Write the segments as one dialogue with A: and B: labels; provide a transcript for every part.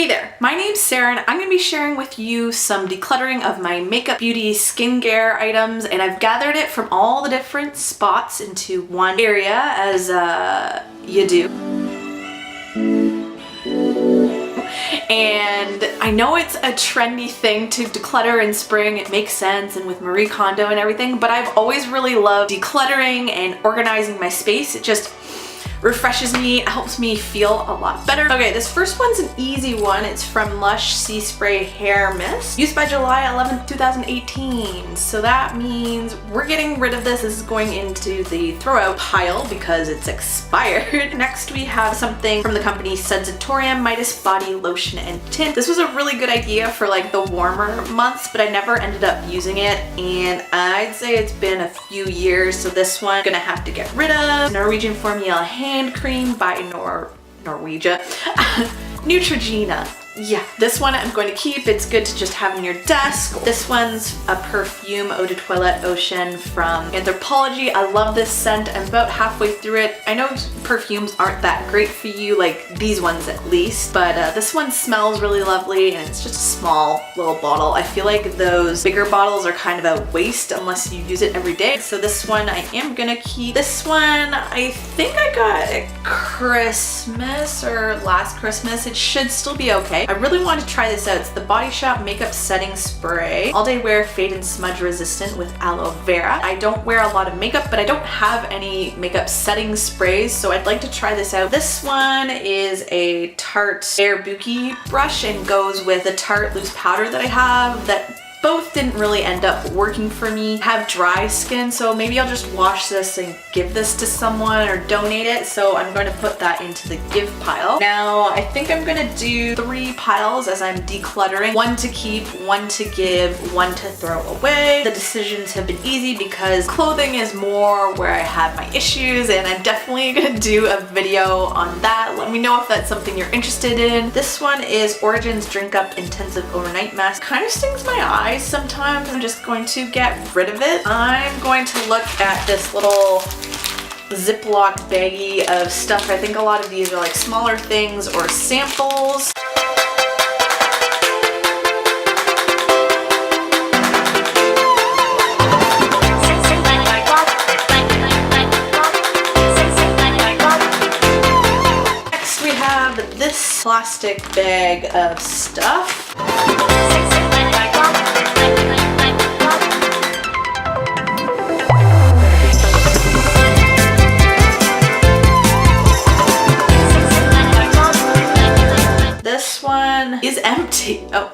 A: Hey there, my name's Sarah and I'm going to be sharing with you some decluttering of my makeup, beauty, skincare items, and I've gathered it from all the different spots into one area as you do. And I know it's a trendy thing to declutter in spring, it makes sense, and with Marie Kondo and everything, but I've always really loved decluttering and organizing my space. It just refreshes me, helps me feel a lot better. Okay, this first one's an easy one. It's from Lush Sea Spray Hair Mist. Used by July 11th, 2018. So that means we're getting rid of this. This is going into the throw out pile because it's expired. Next we have something from the company Sensitorium Midas Body Lotion and Tint. This was a really good idea for like the warmer months, but I never ended up using it, and I'd say it's been a few years, so this one I'm gonna have to get rid of. Norwegian Formula Hand Cream by Norwegia. Neutrogena. Yeah, this one I'm going to keep. It's good to just have on your desk. This one's a perfume Eau de Toilette Ocean from Anthropologie. I love this scent. I'm about halfway through it. I know perfumes aren't that great for you, like these ones at least, but this one smells really lovely and it's just a small little bottle. I feel like those bigger bottles are kind of a waste unless you use it every day. So this one I am gonna keep. This one I think I got at Christmas or last Christmas. It should still be okay. I really want to try this out. It's the Body Shop Makeup Setting Spray. All Day Wear Fade and Smudge Resistant with Aloe Vera. I don't wear a lot of makeup, but I don't have any makeup setting sprays, so I'd like to try this out. This one is a Tarte Air Buki brush and goes with the Tarte loose powder that I have that both didn't really end up working for me. I have dry skin, so maybe I'll just wash this and give this to someone or donate it. So I'm going to put that into the give pile. Now, I think I'm gonna do 3 piles as I'm decluttering. 1 to keep, 1 to give, 1 to throw away. The decisions have been easy because clothing is more where I have my issues, and I'm definitely gonna do a video on that. Let me know if that's something you're interested in. This one is Origin's Drink Up Intensive Overnight Mask. Kind of stings my eyes sometimes. I'm just going to get rid of it. I'm going to look at this little Ziploc baggie of stuff. I think a lot of these are like smaller things or samples. Next we have this plastic bag of stuff. This one is empty. Oh,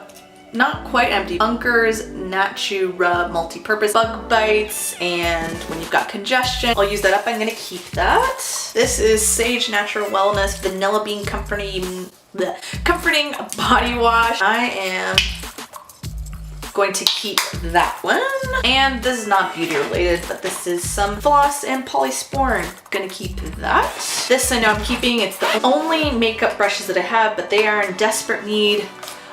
A: not quite empty. Unker's Natura Multi-Purpose Bug Bites, and when you've got congestion, I'll use that up. I'm gonna keep that. This is Sage Natural Wellness Vanilla Bean Comforting Body Wash. I am going to keep that one. And this is not beauty related, but this is some floss and polysporin. Gonna keep that. This I know I'm keeping. It's the only makeup brushes that I have, but they are in desperate need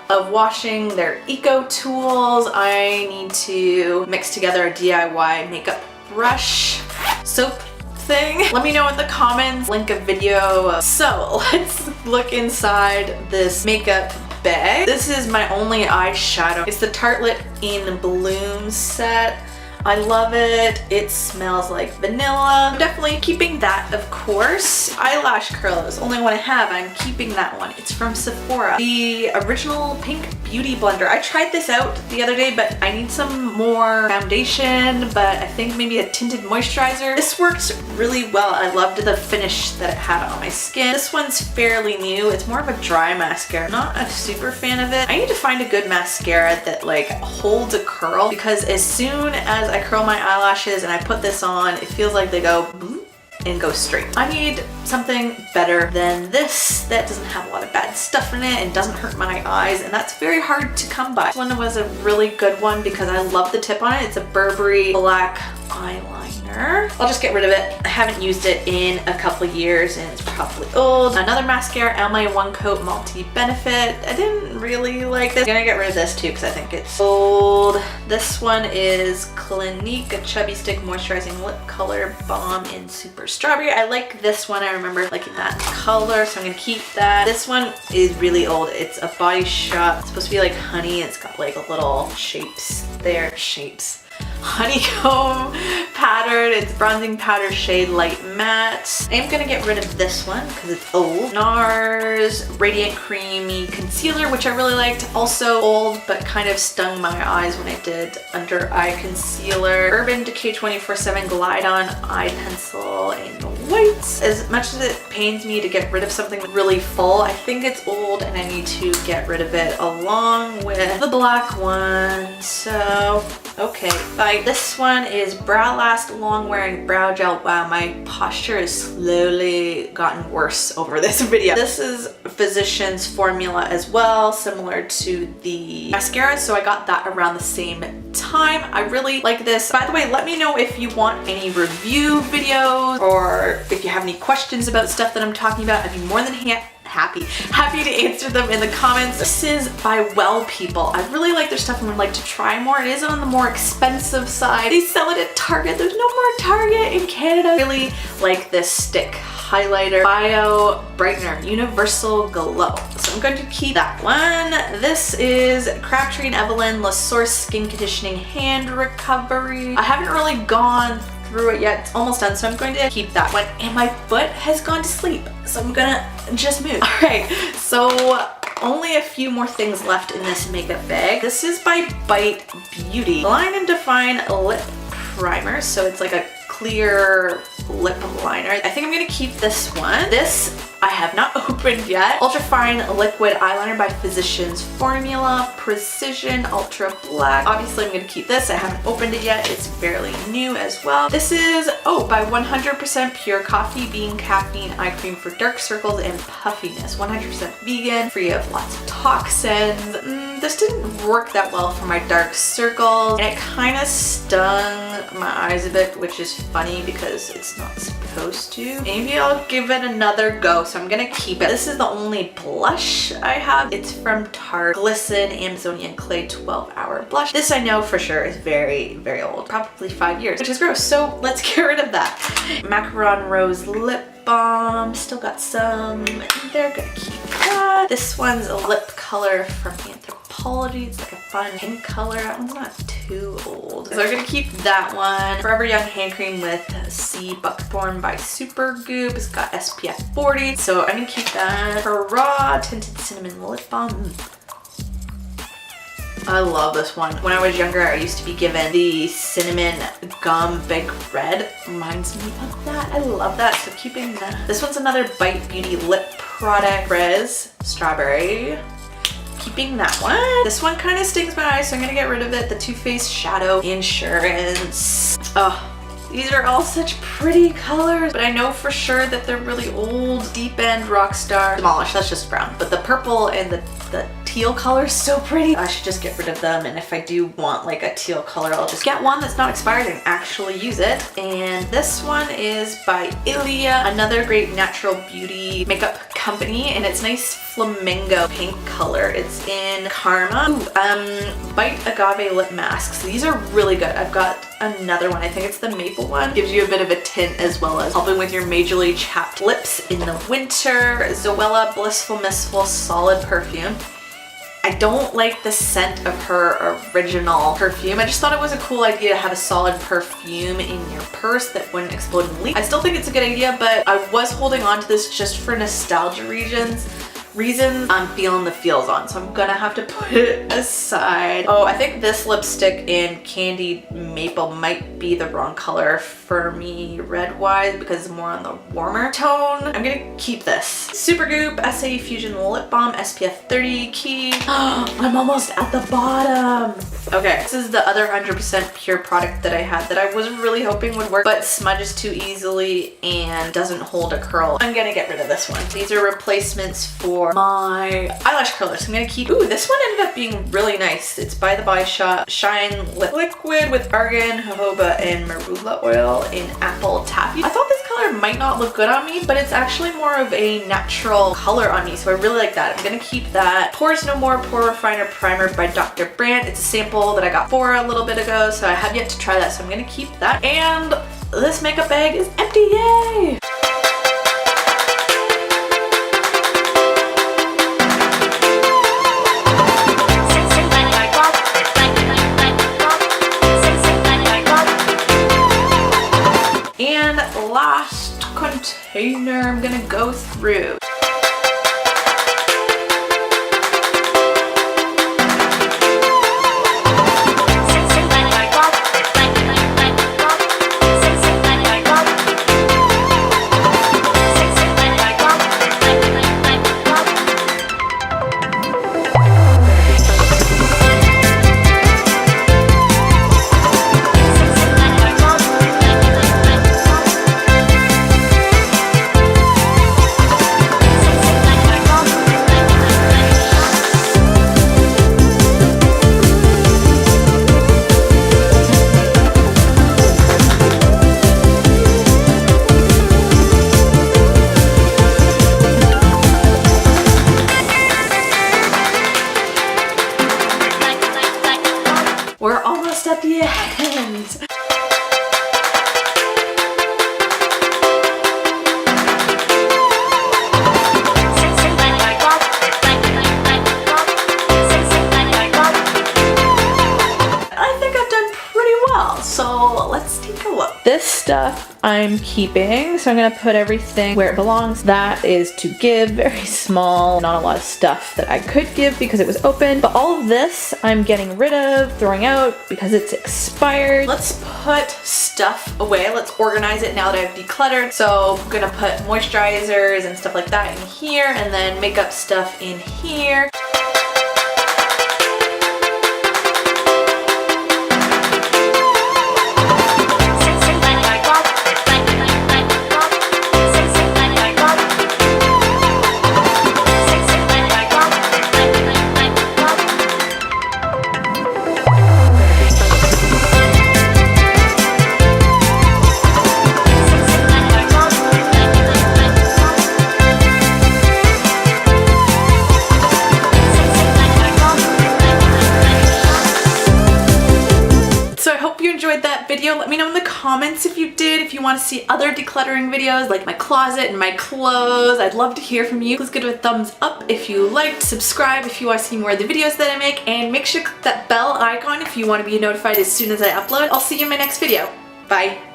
A: of washing. They're eco tools. I need to mix together a DIY makeup brush soap thing. Let me know in the comments, link a video. So let's look inside this makeup bag. This is my only eyeshadow. It's the Tartelette in Bloom set. I love it. It smells like vanilla. I'm definitely keeping that, of course. Eyelash curlers, only one I have. I'm keeping that one. It's from Sephora. The original Pink Beauty Blender. I tried this out the other day, but I need some more foundation, but I think maybe a tinted moisturizer. This works really well. I loved the finish that it had on my skin. This one's fairly new. It's more of a dry mascara. Not a super fan of it. I need to find a good mascara that like holds a curl, because as soon as I curl my eyelashes and I put this on, it feels like they go boop and go straight. I need something better than this that doesn't have a lot of bad stuff in it and doesn't hurt my eyes, and that's very hard to come by. This one was a really good one because I love the tip on it. It's a Burberry black eyeliner. I'll just get rid of it. I haven't used it in a couple years and it's probably old. Another mascara, My One Coat Multi-Benefit. I didn't really like this. I'm gonna get rid of this too because I think it's old. This one is Clinique, a Chubby Stick Moisturizing Lip Color Balm in Super Strawberry. I like this one. I remember liking that color, so I'm gonna keep that. This one is really old. It's a Body Shop. It's supposed to be like honey. It's got like little shapes there. Honeycomb pattern. It's bronzing powder shade Light Matte. I am gonna get rid of this one because it's old. NARS Radiant Creamy Concealer, which I really liked. Also old, but kind of stung my eyes when I did under eye concealer. Urban Decay 24/7 Glide On Eye Pencil in white. As much as it pains me to get rid of something really full, I think it's old and I need to get rid of it along with the black one. So, okay. This one is Brow Last Long Wearing Brow Gel. Wow, my posture has slowly gotten worse over this video. This is Physicians formula as well, similar to the mascara, so I got that around the same time. I really like this. By the way, let me know if you want any review videos or if you have any questions about stuff that I'm talking about. I'd be more than happy to answer them in the comments. This is by Well People. I really like their stuff and would like to try more. It is on the more expensive side. They sell it at Target. There's no more Target in Canada. I really like this stick highlighter, Bio Brightener, Universal Glow. So I'm going to keep that one. This is Crabtree and Evelyn La Source Skin Conditioning Hand Recovery. I haven't really gone through it yet. It's almost done, so I'm going to keep that one. And my foot has gone to sleep, so I'm gonna just move. All right, so only a few more things left in this makeup bag. This is by Bite Beauty. Line and Define Lip Primer, so it's like a clear lip liner. I think I'm gonna keep this one. This I have not opened yet. Ultrafine Liquid Eyeliner by Physicians Formula, Precision Ultra Black. Obviously I'm gonna keep this. I haven't opened it yet. It's fairly new as well. This is, by 100% Pure Coffee Bean Caffeine Eye Cream for dark circles and puffiness. 100% vegan, free of lots of toxins. This didn't work that well for my dark circles, and it kind of stung my eyes a bit, which is funny because it's not supposed to. Maybe I'll give it another go, so I'm gonna keep it. This is the only blush I have. It's from Tarte. Glisten Amazonian Clay 12-Hour Blush. This I know for sure is very, very old. Probably 5 years, which is gross, so let's get rid of that. Macaron Rose Lip Balm. Still got some in there. Gonna keep that. This one's a lip color from Anthropology. It's like a fun pink color. That one's not too old, so we're gonna keep that one. Forever Young Hand Cream with C Buckthorn by Supergoop. It's got SPF 40, so I'm gonna keep that. Hurrah Tinted Cinnamon Lip Balm. I love this one. When I was younger, I used to be given the cinnamon gum Big Red. Reminds me of that. I love that, so keeping that. This one's another Bite Beauty lip product. Frizz Strawberry. Keeping that one. This one kind of stings my eyes, so I'm gonna get rid of it. The Too Faced Shadow Insurance. Oh, these are all such pretty colors, but I know for sure that they're really old. Deep End Rockstar Demolish. That's just brown, but the purple and the teal color is so pretty. I should just get rid of them, and if I do want like a teal color, I'll just get one that's not expired and actually use it. And this one is by Ilia, another great natural beauty makeup company, and it's nice flamingo pink color. It's in Karma. Bite Agave Lip Masks. These are really good. I've got another one. I think it's the maple one. Gives you a bit of a tint as well as helping with your majorly chapped lips in the winter. Zoella Blissful Mistful Solid Perfume. I don't like the scent of her original perfume. I just thought it was a cool idea to have a solid perfume in your purse that wouldn't explode and leak. I still think it's a good idea, but I was holding on to this just for nostalgia reasons. I'm feeling the feels on, so I'm gonna have to put it aside. Oh, I think this lipstick in Candied Maple might be the wrong color for me red-wise because it's more on the warmer tone. I'm gonna keep this. Supergoop SA Fusion Lip Balm SPF 30 key. I'm almost at the bottom. Okay, this is the other 100% pure product that I had that I was really hoping would work, but smudges too easily and doesn't hold a curl. I'm gonna get rid of this one. These are replacements for for my eyelash curler. So I'm gonna keep, ooh, this one ended up being really nice. It's by the Body Shop Shine Liquid with argan, jojoba, and marula oil in apple taffy. I thought this color might not look good on me, but it's actually more of a natural color on me, so I really like that. I'm gonna keep that. Pores No More Pore Refiner Primer by Dr. Brandt. It's a sample that I got for a little bit ago, so I have yet to try that, so I'm gonna keep that. And this makeup bag is empty, yay! And last container I'm gonna go through. We're almost at the end. I think I've done pretty well, so let's take a look. This stuff I'm keeping, so I'm gonna put everything where it belongs. That is to give, very small, not a lot of stuff that I could give because it was open, but all of this I'm getting rid of, throwing out because it's expired. Let's put stuff away. Let's organize it now that I've decluttered. So I'm gonna put moisturizers and stuff like that in here, and then makeup stuff in here. Video. Let me know in the comments if you did, if you want to see other decluttering videos like my closet and my clothes. I'd love to hear from you. Please give it a thumbs up if you liked, subscribe if you want to see more of the videos that I make, and make sure to click that bell icon if you want to be notified as soon as I upload. I'll see you in my next video. Bye.